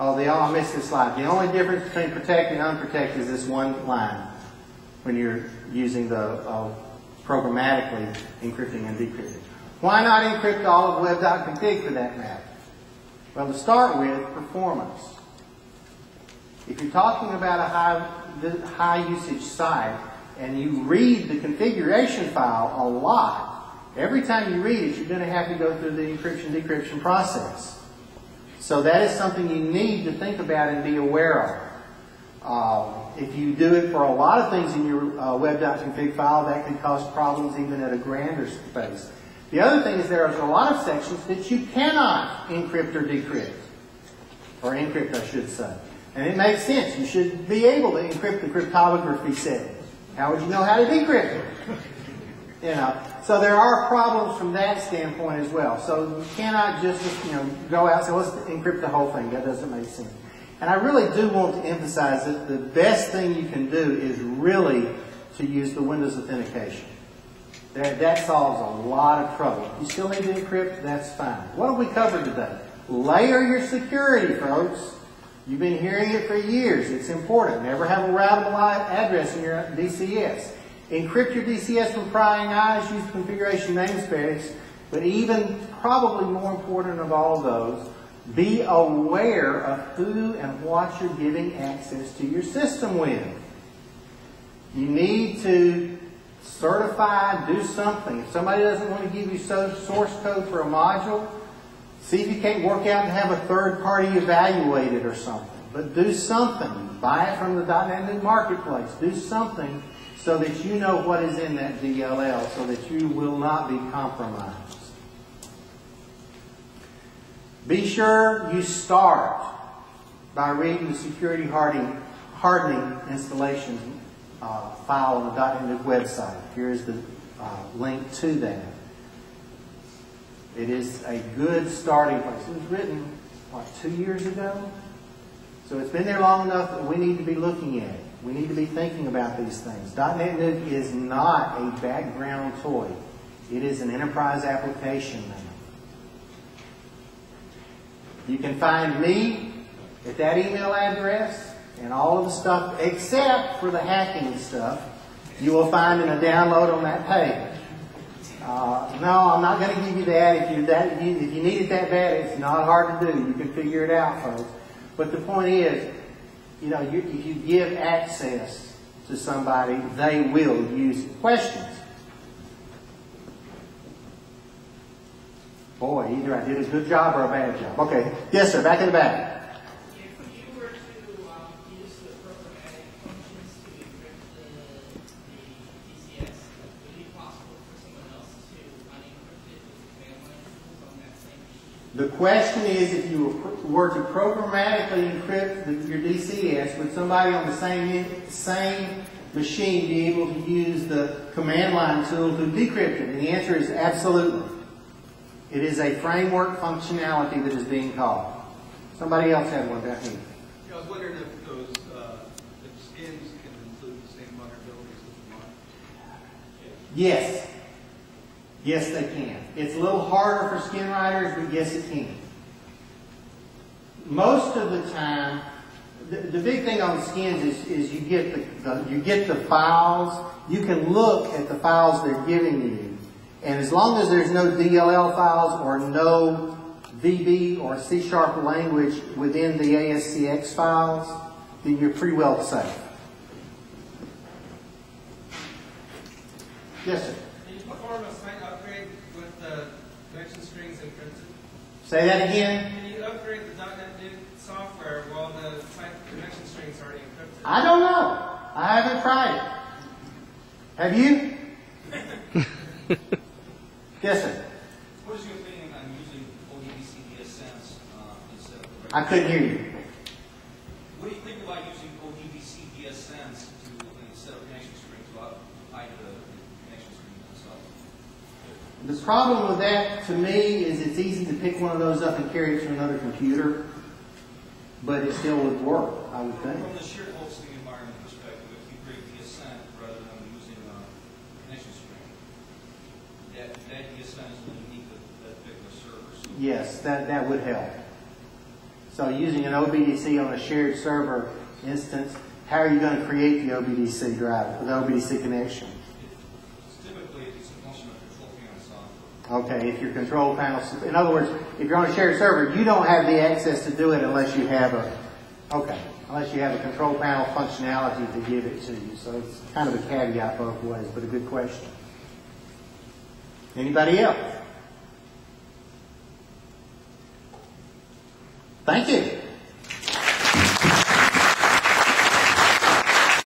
Oh, I missed this slide. The only difference between protect and unprotect is this one line when you're using the programmatically encrypting and decrypting. Why not encrypt all of web.config for that matter? Well, to start with, performance. If you're talking about a high usage site and you read the configuration file a lot, every time you read it, you're going to have to go through the encryption-decryption process. So that is something you need to think about and be aware of. If you do it for a lot of things in your web.config file, that could cause problems even at a grander space. The other thing is there are a lot of sections that you cannot encrypt or decrypt. Or encrypt, I should say. And it makes sense. You should be able to encrypt the cryptography setting. How would you know how to decrypt it? You know, so there are problems from that standpoint as well. So you cannot just, go out and say, let's encrypt the whole thing. That doesn't make sense. And I really do want to emphasize that the best thing you can do is really to use the Windows authentication. That solves a lot of trouble. If you still need to encrypt, that's fine. What have we covered today? Layer your security, folks. You've been hearing it for years. It's important. Never have a routable address in your DCS. Encrypt your DCS from prying eyes. Use configuration namespace. But even probably more important of all those, be aware of who and what you're giving access to your system with. You need to certify, do something. If somebody doesn't want to give you source code for a module, see if you can't work out and have a third party evaluate it or something. But do something. Buy it from the .NET Marketplace. Do something so that you know what is in that DLL so that you will not be compromised. Be sure you start by reading the security hardening installation file on the .NET website. Here is the link to that. It is a good starting place. It was written, 2 years ago? So it's been there long enough that we need to be looking at it. We need to be thinking about these things. .NET is not a background toy. It is an enterprise application now. You can find me at that email address and all of the stuff except for the hacking stuff you will find in a download on that page. No, I'm not going to give you that. If you need it that bad, it's not hard to do. You can figure it out, folks. But the point is, if you give access to somebody, they will use it. Questions? Boy, either I did a good job or a bad job. Okay. Yes, sir. Back in the back. If you were to use the programmatic functions to encrypt the DCS, would it be possible for someone else to unencrypt it with the command line tools on that same machine? The question is, if you were to programmatically encrypt your DCS, would somebody on the same machine be able to use the command line tool to decrypt it? And the answer is absolutely. It is a framework functionality that is being called. Somebody else had one down here. I was wondering if those if skins can include the same vulnerabilities as the mod. Yes. Yes, they can. It's a little harder for skin writers, but yes, it can. Most of the time, the big thing on the skins is you get the files. You can look at the files they're giving you. And as long as there's no DLL files or no VB or C# language within the ASCX files, then you're pretty well safe. Yes, sir. Can you perform a site upgrade with the connection strings encrypted? Say that again. Can you upgrade the .NET Nuke software while the site connection strings are already encrypted? I don't know. I haven't tried it. Have you? Yes, sir. What is your opinion on using ODBC DSMs instead of... I couldn't hear you. What do you think about using ODBC DSMs instead of connection strings to hide the connection strings themselves? The problem with that, to me, is it's easy to pick one of those up and carry it to another computer, but it still would work, I would think. From the shared hosting environment perspective, if you create DSM rather than using a connection string, that DSM is unique to that particular server. So Yes, that would help. So using an OBDC on a shared server instance, how are you going to create the OBDC drive, the OBDC connection? Typically, it's a function of control panel software. Okay, if your control panel, in other words, if you're on a shared server, you don't have the access to do it unless you have unless you have a control panel functionality to give it to you. So it's kind of a caveat both ways, but a good question. Anybody else? Thank you.